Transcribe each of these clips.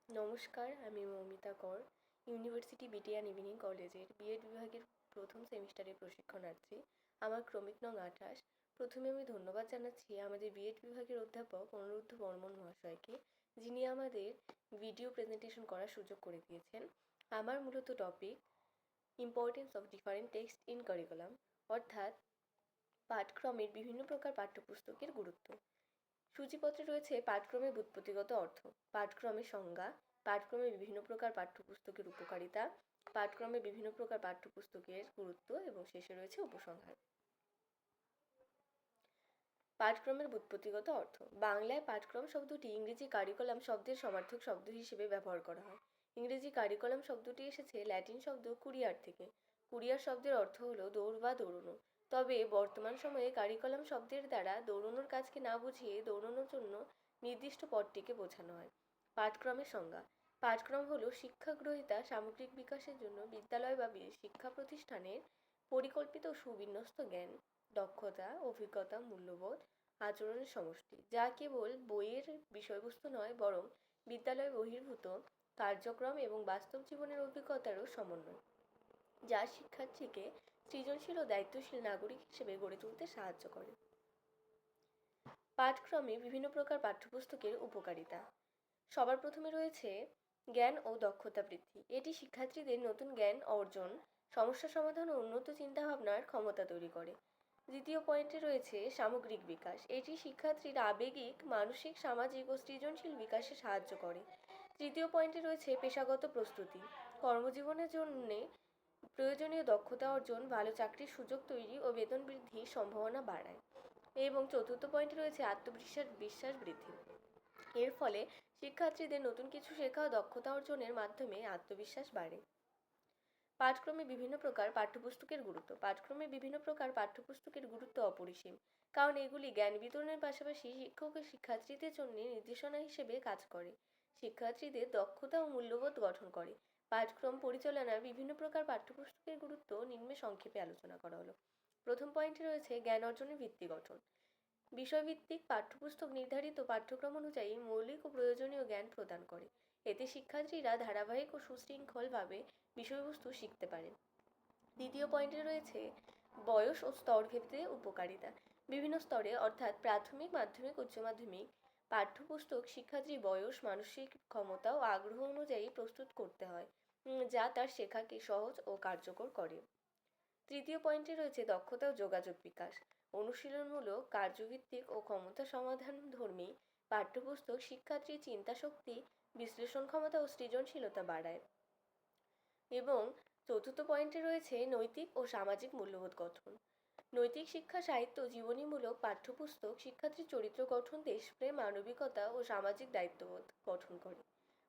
নমস্কার, আমি মৌমিতা কর, ইউনিভার্সিটি বিটিয়ান ইভিনিং কলেজের বিএড বিভাগের প্রথম সেমিস্টারের প্রশিক্ষণার্থী। আমার ক্রমিক নং 28। প্রথমে আমি ধন্যবাদ জানাচ্ছি আমাদের বিএড বিভাগের অধ্যাপক অনুরুদ্ধ বর্মন মহাশয়কে, যিনি আমাদের ভিডিও প্রেজেন্টেশন করার সুযোগ করে দিয়েছেন। আমার মূলত topic importance of different text in curriculum, অর্থাৎ পাঠক্রমের বিভিন্ন প্রকার পাঠ্যপুস্তকের গুরুত্ব। সূচিপত্রে রয়েছে পাঠক্রমের ব্যুৎপত্তিগত অর্থ, পাঠক্রমের সংজ্ঞা, পাঠক্রমে বিভিন্ন প্রকার পাঠ্যপুস্তকের উপকারিতা, পাঠক্রমে বিভিন্ন প্রকার পাঠ্যপুস্তকের গুরুত্ব এবং শেষে রয়েছে উপসংহার। পাঠক্রমের ব্যুৎপত্তিগত অর্থ। বাংলায় পাঠক্রম শব্দটি ইংরেজি কারিকুলাম শব্দের সমার্থক শব্দ হিসেবে ব্যবহার করা হয়। ইংরেজি কারিকুলাম শব্দটি এসেছে ল্যাটিন শব্দ কুরিয়ার থেকে। কুরিয়ার শব্দের অর্থ হলো দৌড় বা দৌড়নো। তবে বর্তমান সময়ে কারিকুলাম শব্দের দ্বারা দৌড়নোর কাজকে না বুঝিয়ে দৌড়নোর জন্য নির্দিষ্ট পথটিকে বোঝানো হয়। পাঠক্রমের সংজ্ঞা। পাঠক্রম হলো শিক্ষাগ্রহীতা সামগ্রিক বিকাশের জন্য বিদ্যালয় বা শিক্ষা প্রতিষ্ঠানের পরিকল্পিত ও সুবিন্যস্ত জ্ঞান, দক্ষতা, অভিজ্ঞতা, মূল্যবোধ, আচরণের সমষ্টি, যা কেবল বইয়ের বিষয়বস্তু নয় বরং বিদ্যালয় বহির্ভূত কার্যক্রম এবং বাস্তব জীবনের অভিজ্ঞতারও সমন্বয়, যা শিক্ষার্থীকে সৃজনশীল ও দায়িত্বশীল নাগরিক হিসেবে গড়ে তুলতে সাহায্য করে। পাঠক্রমে বিভিন্ন প্রকার পাঠ্যপুস্তকের উপকারিতা। সবার প্রথমে রয়েছে জ্ঞান ও দক্ষতা বৃদ্ধি। এটি শিক্ষার্থীদের নতুন জ্ঞান অর্জন, সমস্যা সমাধান ও উন্নত চিন্তাভাবনার ক্ষমতা তৈরি করে। দ্বিতীয় পয়েন্টে রয়েছে সামগ্রিক বিকাশ। এটি শিক্ষার্থীর আবেগিক, মানসিক, সামাজিক ও সৃজনশীল বিকাশে সাহায্য করে। তৃতীয় পয়েন্টে রয়েছে পেশাগত প্রস্তুতি। কর্মজীবনের জন্য প্রয়োজনীয় দক্ষতা অর্জন, ভালো চাকরির সুযোগ তৈরি ও বেতন বৃদ্ধির সম্ভাবনা বাড়ায়। এবং চতুর্থ পয়েন্টে রয়েছে বিশ্বাস বৃদ্ধি। এর ফলে শিক্ষার্থীদের নতুন কিছু শেখা ও দক্ষতা অর্জনের মাধ্যমে আত্মবিশ্বাস বাড়ে। পাঠক্রমে বিভিন্ন প্রকার পাঠ্যপুস্তকের গুরুত্ব। পাঠক্রমে বিভিন্ন প্রকার পাঠ্যপুস্তকের গুরুত্ব অপরিসীম, কারণ এগুলি জ্ঞান বিতরণের পাশাপাশি শিক্ষক ও শিক্ষার্থীদের জন্য নির্দেশনা হিসেবে কাজ করে, শিক্ষার্থীদের দক্ষতা ও মূল্যবোধ গঠন করে। পাঠক্রম পরিচালনার বিভিন্ন প্রকার পাঠ্যপুস্তকের গুরুত্ব নিম্নে সংক্ষেপে আলোচনা করা হলো। প্রথম পয়েন্টে রয়েছে জ্ঞান অর্জনের ভিত্তি গঠন। বিষয়ভিত্তিক পাঠ্যপুস্তক নির্ধারিত পাঠ্যক্রম অনুযায়ী মৌলিক ও প্রয়োজনীয় জ্ঞান প্রদান করে। এতে শিক্ষার্থীরা ধারাবাহিক ও সুশৃঙ্খলভাবে বিষয়বস্তু শিখতে পারে। দ্বিতীয় পয়েন্টে রয়েছে বয়স ও স্তরভেদে উপকারিতা। বিভিন্ন স্তরে অর্থাৎ প্রাথমিক, মাধ্যমিক, উচ্চ মাধ্যমিক পাঠ্যপুস্তক শিক্ষার্থীর বয়স, মানসিক ক্ষমতা ও আগ্রহ অনুযায়ী প্রস্তুত করতে হয়, যা তার শেখাকে সহজ ও কার্যকর করে। তৃতীয় পয়েন্টে রয়েছে দক্ষতা ও যোগাযোগ বিকাশ। অনুশীলনমূলক, কার্যভিত্তিক ও ক্ষমতা সমাধানধর্মী পাঠ্যপুস্তক শিক্ষার্থীর চিন্তাশক্তি, বিশ্লেষণ ক্ষমতা ও সৃজনশীলতা বাড়ায়। এবং চতুর্থ পয়েন্টে রয়েছে নৈতিক ও সামাজিক মূল্যবোধ গঠন। নৈতিক শিক্ষা, সাহিত্য, জীবনীমূলক পাঠ্যপুস্তক শিক্ষার্থীর চরিত্র গঠন, দেশপ্রেম, মানবিকতা ও সামাজিক দায়িত্ববোধ গঠন করে।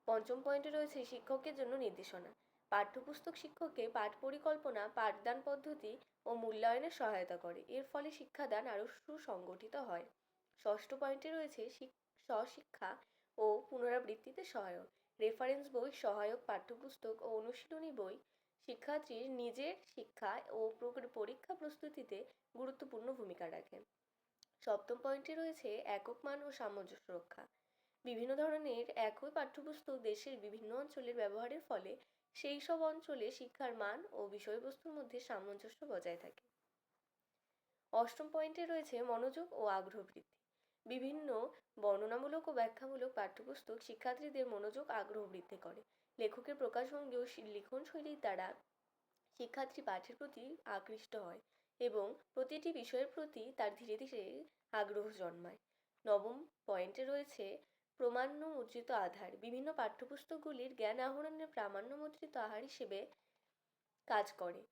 পঞ্চম পয়েন্টে রয়েছে শিক্ষকের জন্য নির্দেশনা। পাঠ্যপুস্তক শিক্ষককে পাঠ পরিকল্পনা, পাঠদান পদ্ধতি ও মূল্যায়নে সহায়তা করে। এর ফলে শিক্ষাদান আরও সুসংগঠিত হয়। ষষ্ঠ পয়েন্টে রয়েছে স্বশিক্ষা ও পুনরাবৃত্তিতে সহায়ক। রেফারেন্স বই, সহায়ক পাঠ্যপুস্তক ও অনুশীলনী বই শিক্ষার্থীর নিজের শিক্ষা ও পরীক্ষা প্রস্তুতিতে গুরুত্বপূর্ণ ভূমিকা রাখে। সপ্তম পয়েন্টে রয়েছে একক মান ও সামঞ্জস্য রক্ষা। বিভিন্ন ধরনের একই পাঠ্যপুস্তক দেশের বিভিন্ন অঞ্চলের ব্যবহারের ফলে সেই সব অঞ্চলে শিক্ষার মান ও বিষয়বস্তুর মধ্যে সামঞ্জস্য বজায় থাকে। অষ্টম পয়েন্টে রয়েছে মনোযোগ ও আগ্রহ বৃদ্ধি। বিভিন্ন বর্ণনামূলক ও ব্যাখ্যামূলক পাঠ্যপুস্তক শিক্ষার্থীদের মনোযোগ, আগ্রহ বৃদ্ধি করে। লেখকের প্রকাশভঙ্গি ও লিখন শৈলীর দ্বারা শিক্ষার্থী পাঠের প্রতি আকৃষ্ট হয় এবং প্রতিটি বিষয়ের প্রতি তার ধীরে ধীরে আগ্রহ জন্মায়। নবম পয়েন্টে রয়েছে প্রামাণ্য মুদ্রিত আধার। বিভিন্ন পাঠ্যপুস্তকগুলির জ্ঞান আহরণের প্রামাণ্য মুদ্রিত আধার হিসেবে কাজ করে।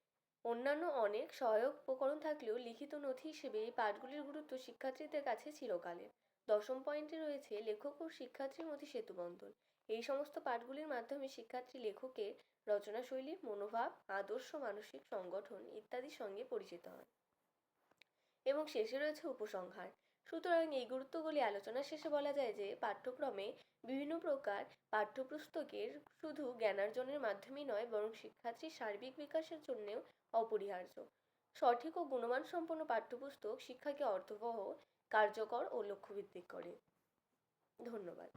অন্যান্য অনেক সহায়ক উপকরণ থাকলেও লিখিত নথি হিসেবে এই পাঠগুলির গুরুত্ব শিক্ষার্থীদের কাছে চিরকালের। দশম পয়েন্টে রয়েছে লেখক ও শিক্ষার্থীর মধ্যে সেতুবন্ধন। এই সমস্ত পাঠগুলির মাধ্যমে শিক্ষার্থী লেখকের রচনাশৈলী, মনোভাব, আদর্শ, মানসিক সংগঠন ইত্যাদির সঙ্গে পরিচিত হয়। এবং শেষে রয়েছে উপসংহার। সুতরাং এই গুরুত্বগুলি আলোচনা শেষে বলা যায় যে পাঠ্যক্রমে বিভিন্ন প্রকার পাঠ্যপুস্তকের শুধু জ্ঞানার্জনের মাধ্যমেই নয় বরং শিক্ষার্থীর সার্বিক বিকাশের জন্যেও অপরিহার্য। সঠিক ও গুণমান সম্পন্ন পাঠ্যপুস্তক শিক্ষাকে অর্থবহ, কার্যকর ও লক্ষ্যভিত্তিক করে। ধন্যবাদ।